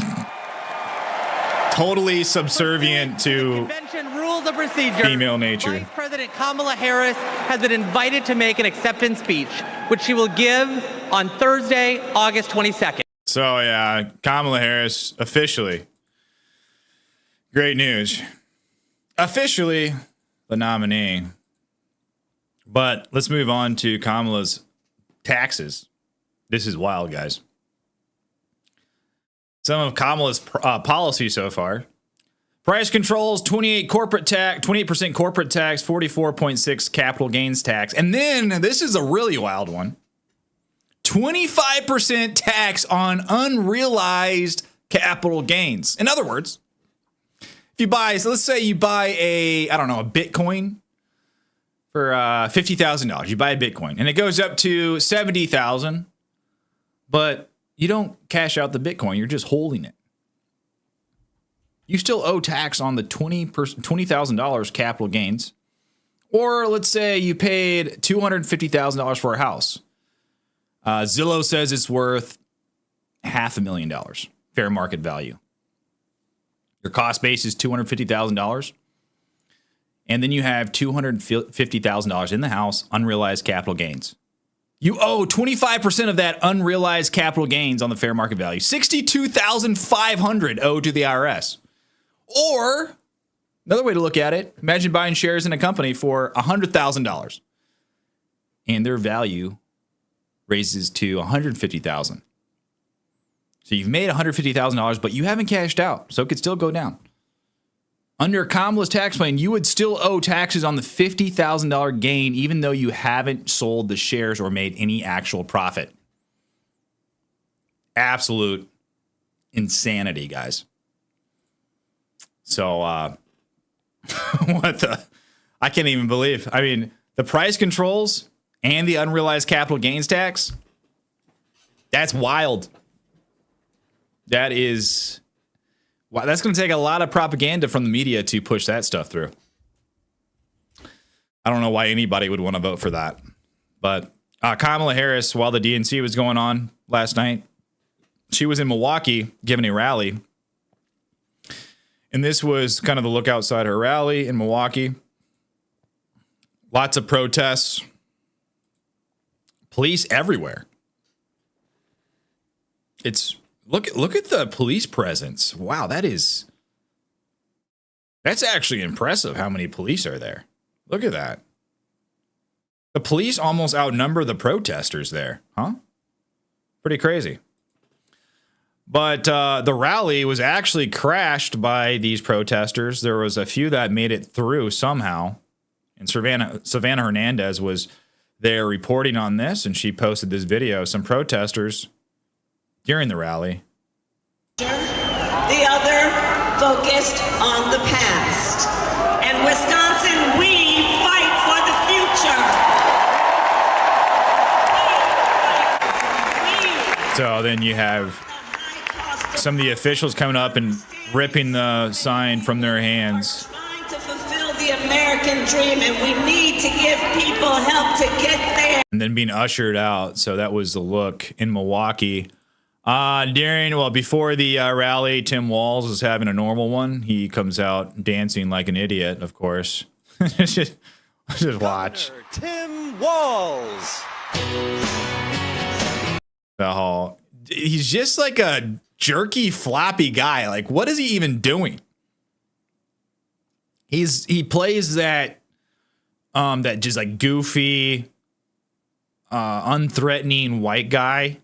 totally subservient to convention rules of procedure. Female nature. Vice President Kamala Harris has been invited to make an acceptance speech, which she will give on Thursday, August 22nd. So, yeah, Kamala Harris officially, great news, officially the nominee. But let's move on to Kamala's taxes. This is wild, guys. Some of Kamala's policy so far. Price controls, 28% corporate tax, 44.6 capital gains tax. And then, this is a really wild one, 25% tax on unrealized capital gains. In other words, if you buy, so let's say you buy a Bitcoin for $50,000. You buy a Bitcoin and it goes up to $70,000, but you don't cash out the Bitcoin. You're just holding it. You still owe tax on the $20,000 capital gains. Or let's say you paid $250,000 for a house. Zillow says it's worth $500,000 fair market value. Your cost base is $250,000. And then you have $250,000 in the house, unrealized capital gains. You owe 25% of that unrealized capital gains on the fair market value. $62,500 owed to the IRS. Or another way to look at it, imagine buying shares in a company for $100,000 and their value raises to $150,000. So you've made $150,000, but you haven't cashed out, so it could still go down. Under Kamala's tax plan, you would still owe taxes on the $50,000 gain, even though you haven't sold the shares or made any actual profit. Absolute insanity, guys. So, what the? I can't even believe. I mean, the price controls and the unrealized capital gains tax, that's wild. That is, wow, that's going to take a lot of propaganda from the media to push that stuff through. I don't know why anybody would want to vote for that. But Kamala Harris, while the DNC was going on last night, she was in Milwaukee giving a rally. And this was kind of the look outside her rally in Milwaukee. Lots of protests. Police everywhere. It's look at the police presence. Wow, that's actually impressive how many police are there. Look at that. The police almost outnumber the protesters there, huh? Pretty crazy. But the rally was actually crashed by these protesters. There was a few that made it through somehow. And Savannah Hernandez was there reporting on this, and she posted this video. Some protesters during the rally. The other focused on the past. And Wisconsin, we fight for the future. So then you have some of the officials coming up and ripping the sign from their hands. Trying to fulfill the American dream, and we need to give people help to get there. And then being ushered out. So that was the look in Milwaukee. Before the rally, Tim Walz was having a normal one. He comes out dancing like an idiot, of course. just watch. Tim Walz. He's just like a jerky, floppy guy. Like, what is he even doing? He plays that just like goofy, unthreatening white guy.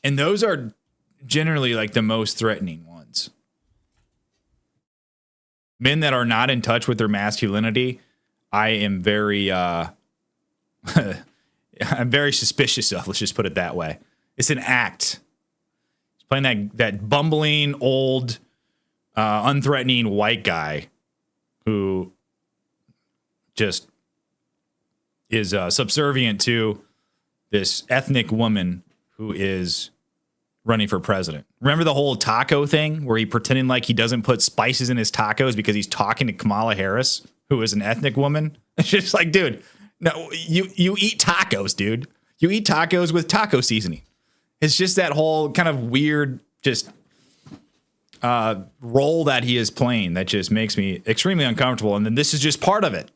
And those are generally like the most threatening ones. Men that are not in touch with their masculinity, I am very I'm very suspicious of. Let's just put it that way. It's an act. He's playing that bumbling, old, unthreatening white guy who just is subservient to this ethnic woman who is running for president. Remember the whole taco thing where he pretending like he doesn't put spices in his tacos because he's talking to Kamala Harris, who is an ethnic woman? It's just like, dude, no, you eat tacos, dude. You eat tacos with taco seasoning. It's just that whole kind of weird just role that he is playing that just makes me extremely uncomfortable. And then this is just part of it.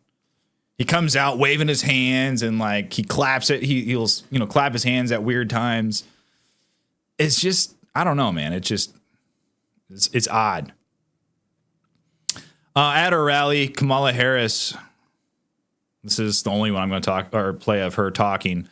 He comes out waving his hands and like he claps it. He'll clap his hands at weird times. It's just, I don't know, man. It's odd. At a rally, Kamala Harris, this is the only one I'm going to play of her talking,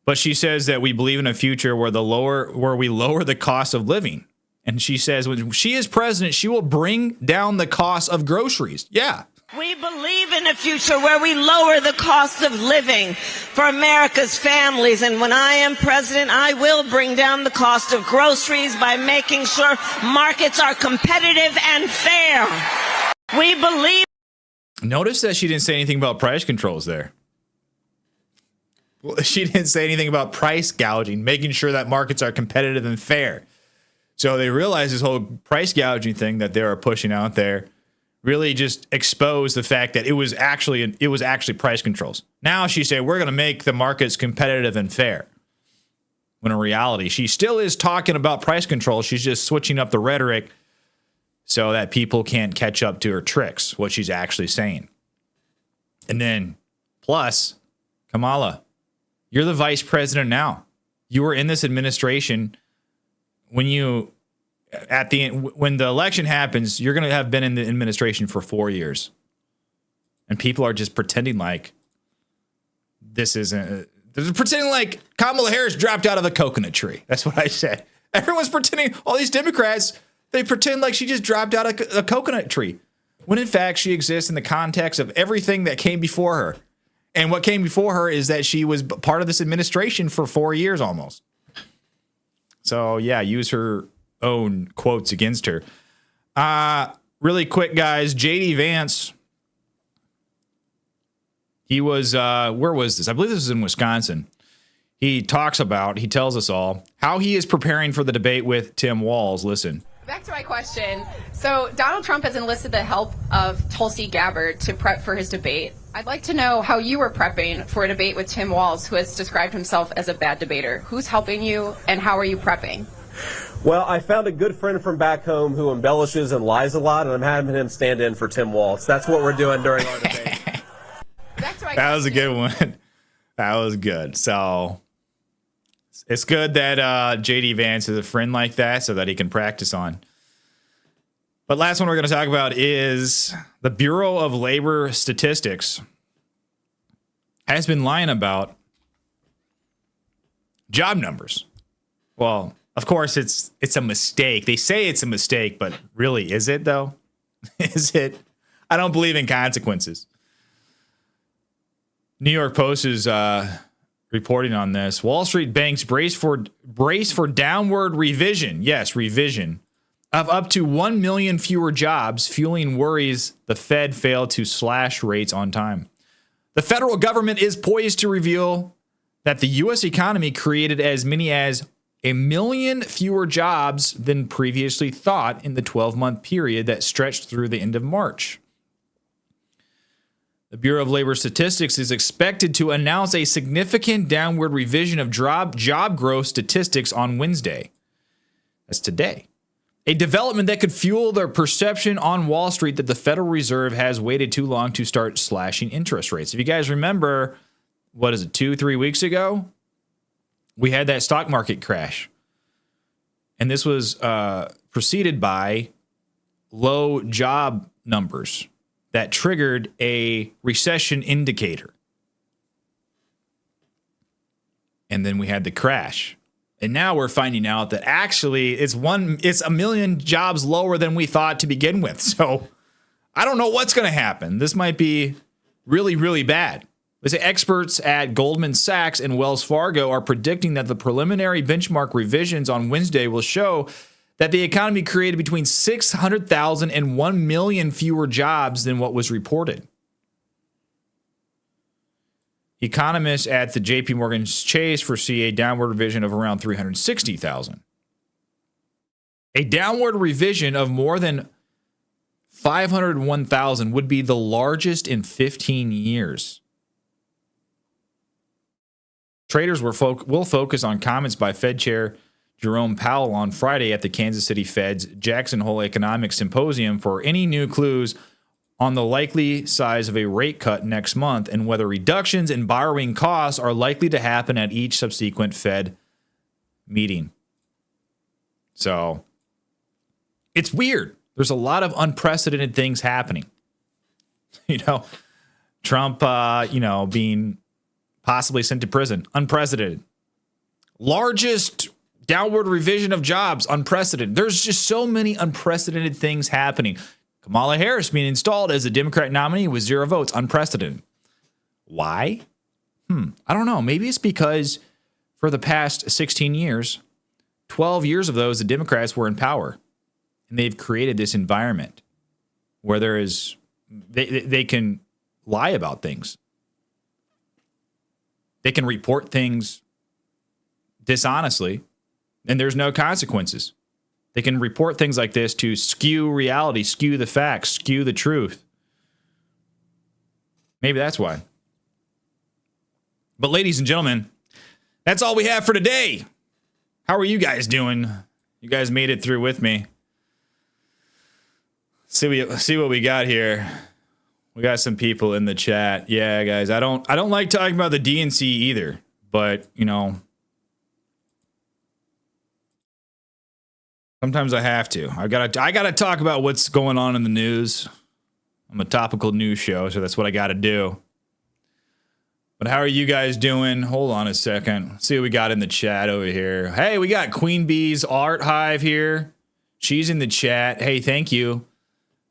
but she says that we believe in a future where we lower the cost of living. And she says when she is president, she will bring down the cost of groceries. Yeah. We believe in a future where we lower the cost of living for America's families. And when I am president, I will bring down the cost of groceries by making sure markets are competitive and fair. We believe. Notice that she didn't say anything about price controls there. She didn't say anything about price gouging, making sure that markets are competitive and fair. So they realized this whole price gouging thing that they were pushing out there really just exposed the fact that it was actually price controls. Now she said, we're going to make the markets competitive and fair. When in reality, she still is talking about price control. She's just switching up the rhetoric so that people can't catch up to her tricks, what she's actually saying. And then, plus, Kamala, you're the vice president now. You were in this administration when the election happens, you're going to have been in the administration for 4 years. And people are just pretending like this isn't. They're pretending like Kamala Harris dropped out of a coconut tree. That's what I said. Everyone's pretending, all these Democrats, they pretend like she just dropped out of a coconut tree. When in fact, she exists in the context of everything that came before her. And what came before her is that she was part of this administration for 4 years almost. So, yeah, use her own quotes against her. Really quick, guys. JD Vance. He was, where was this? I believe this was in Wisconsin. He tells us all how he is preparing for the debate with Tim Walz. Listen. Back to my question. So Donald Trump has enlisted the help of Tulsi Gabbard to prep for his debate. I'd like to know how you were prepping for a debate with Tim Walz, who has described himself as a bad debater. Who's helping you, and how are you prepping? Well, I found a good friend from back home who embellishes and lies a lot, and I'm having him stand in for Tim Walz. That's what we're doing during our debate. That was a good one. That was good. So it's good that JD Vance is a friend like that so that he can practice on. But last one we're going to talk about is the Bureau of Labor Statistics has been lying about job numbers. Well, of course, it's a mistake. They say it's a mistake, but really, is it, though? Is it? I don't believe in consequences. New York Post is reporting on this. Wall Street banks brace for downward revision. Yes, revision of up to 1 million fewer jobs, fueling worries the Fed failed to slash rates on time. The federal government is poised to reveal that the U.S. economy created as many as 1 million fewer jobs than previously thought in the 12-month period that stretched through the end of March. The Bureau of Labor Statistics is expected to announce a significant downward revision of job growth statistics on Wednesday. That's today. A development that could fuel the perception on Wall Street that the Federal Reserve has waited too long to start slashing interest rates. If you guys remember, 2-3 weeks ago, we had that stock market crash. And this was preceded by low job numbers that triggered a recession indicator. And then we had the crash. And now we're finding out that actually it's 1 million jobs lower than we thought to begin with. So I don't know what's going to happen. This might be really, really bad. They say experts at Goldman Sachs and Wells Fargo are predicting that the preliminary benchmark revisions on Wednesday will show that the economy created between 600,000 and 1 million fewer jobs than what was reported. Economists at the JP Morgan Chase foresee a downward revision of around 360,000. A downward revision of more than 501,000 would be the largest in 15 years. Traders will focus on comments by Fed Chair Jerome Powell on Friday at the Kansas City Fed's Jackson Hole Economics Symposium for any new clues on the likely size of a rate cut next month and whether reductions in borrowing costs are likely to happen at each subsequent Fed meeting. So it's weird. There's a lot of unprecedented things happening. Trump, being possibly sent to prison, unprecedented. Largest downward revision of jobs, unprecedented. There's just so many unprecedented things happening. Kamala Harris being installed as the Democrat nominee with 0 votes, unprecedented. Why? I don't know. Maybe it's because for the past 16 years, 12 years of those, the Democrats were in power. And they've created this environment where they can lie about things. They can report things dishonestly, and there's no consequences. They can report things like this to skew reality, skew the facts, skew the truth. Maybe that's why. But ladies and gentlemen, that's all we have for today. How are you guys doing? You guys made it through with me. See what we got here. We got some people in the chat. Yeah, guys, I don't like talking about the DNC either, but you know, sometimes I have to. I gotta talk about what's going on in the news. I'm a topical news show, so that's what I gotta do. But how are you guys doing? Hold on a second. Let's see what we got in the chat over here. Hey, we got Queen Bee's Art Hive here. She's in the chat. Hey, thank you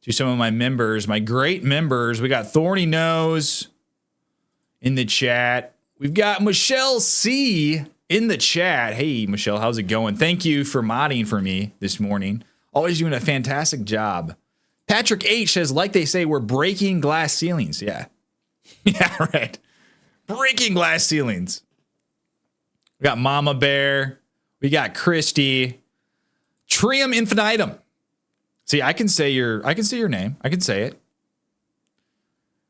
to some of my members, my great members. We got Thorny Nose in the chat. We've got Michelle C in the chat. Hey, Michelle, how's it going? Thank you for modding for me this morning. Always doing a fantastic job. Patrick H says, like they say, we're breaking glass ceilings. Yeah. Yeah, right. Breaking glass ceilings. We got Mama Bear. We got Christy. Trium Infinitum. See, I can say your name. I can say it.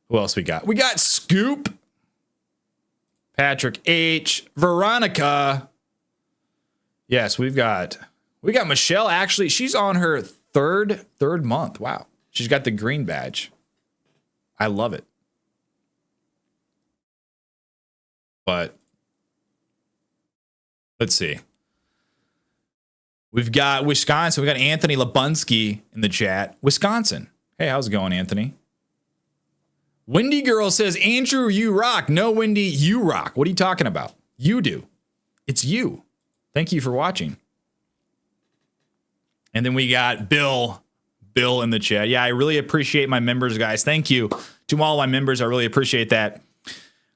Who else we got? We got Scoop. Patrick H. Veronica. Yes, we got Michelle. Actually, she's on her third month. Wow. She's got the green badge. I love it. But let's see. We've got Wisconsin. We got Anthony Labunsky in the chat. Wisconsin. Hey, how's it going, Anthony? Wendy Girl says, Andrew, you rock. No, Wendy, you rock. What are you talking about? You do. It's you. Thank you for watching. And then we got Bill in the chat. Yeah, I really appreciate my members, guys. Thank you to all my members. I really appreciate that.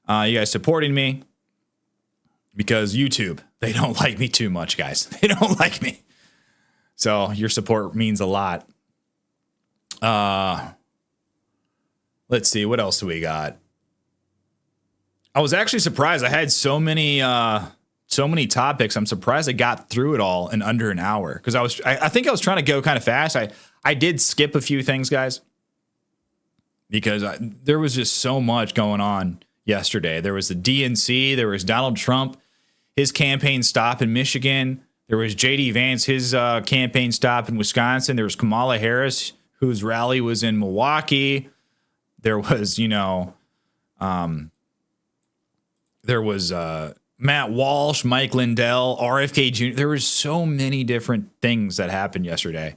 You guys supporting me, because YouTube, they don't like me too much, guys. They don't like me. So your support means a lot. Let's see. What else do we got? I was actually surprised. I had so many topics. I'm surprised I got through it all in under an hour, because I think I was trying to go kind of fast. I did skip a few things, guys, because there was just so much going on yesterday. There was the DNC. There was Donald Trump, his campaign stop in Michigan. There was J.D. Vance, his campaign stop in Wisconsin. There was Kamala Harris, whose rally was in Milwaukee. There was, Matt Walsh, Mike Lindell, RFK Jr. There were so many different things that happened yesterday.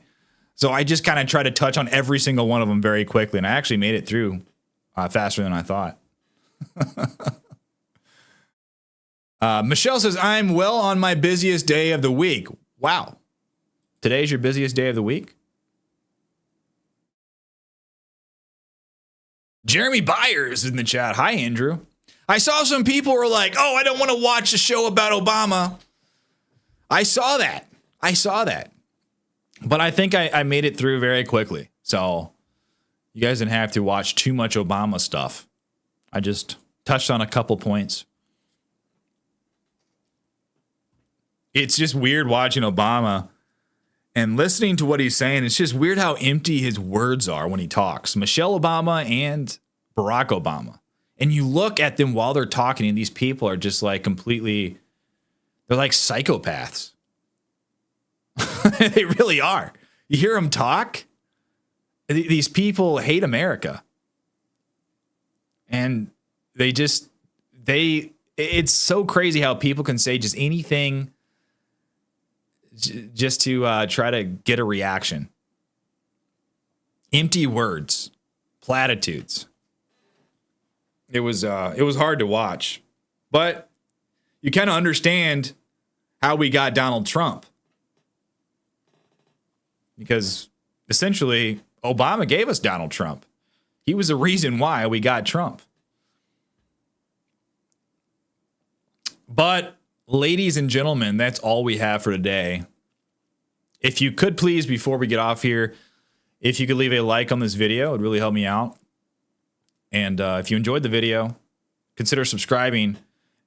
So I just kind of tried to touch on every single one of them very quickly, and I actually made it through faster than I thought. Michelle says, I'm well on my busiest day of the week. Wow. Today's your busiest day of the week? Jeremy Byers in the chat. Hi, Andrew. I saw some people were like, oh, I don't want to watch a show about Obama. I saw that. But I think I made it through very quickly. So you guys didn't have to watch too much Obama stuff. I just touched on a couple points. It's just weird watching Obama and listening to what he's saying. It's just weird how empty his words are when he talks. Michelle Obama and Barack Obama. And you look at them while they're talking, and these people are just like completely, they're like psychopaths. They really are. You hear them talk. These people hate America. And it's so crazy how people can say just anything just to try to get a reaction. Empty words, platitudes. It was hard to watch, but you kind of understand how we got Donald Trump, because essentially Obama gave us Donald Trump. He was the reason why we got Trump. But, ladies and gentlemen, that's all we have for today. If you could please, before we get off here, if you could leave a like on this video, it would really help me out. And if you enjoyed the video, consider subscribing.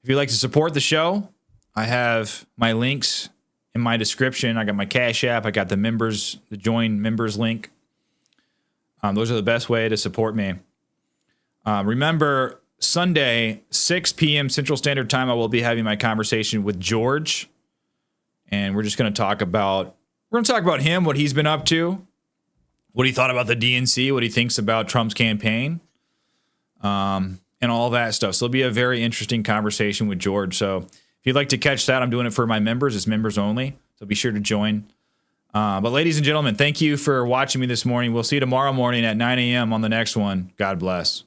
If you'd like to support the show, I have my links in my description. I got my Cash App. I got the join members link. Those are the best way to support me. Remember, Sunday, 6 p.m. Central Standard Time, I will be having my conversation with George. And we're just going to talk about him, what he's been up to, what he thought about the DNC, what he thinks about Trump's campaign, and all that stuff. So it'll be a very interesting conversation with George. So if you'd like to catch that, I'm doing it for my members. It's members only. So be sure to join. But ladies and gentlemen, thank you for watching me this morning. We'll see you tomorrow morning at 9 a.m. on the next one. God bless.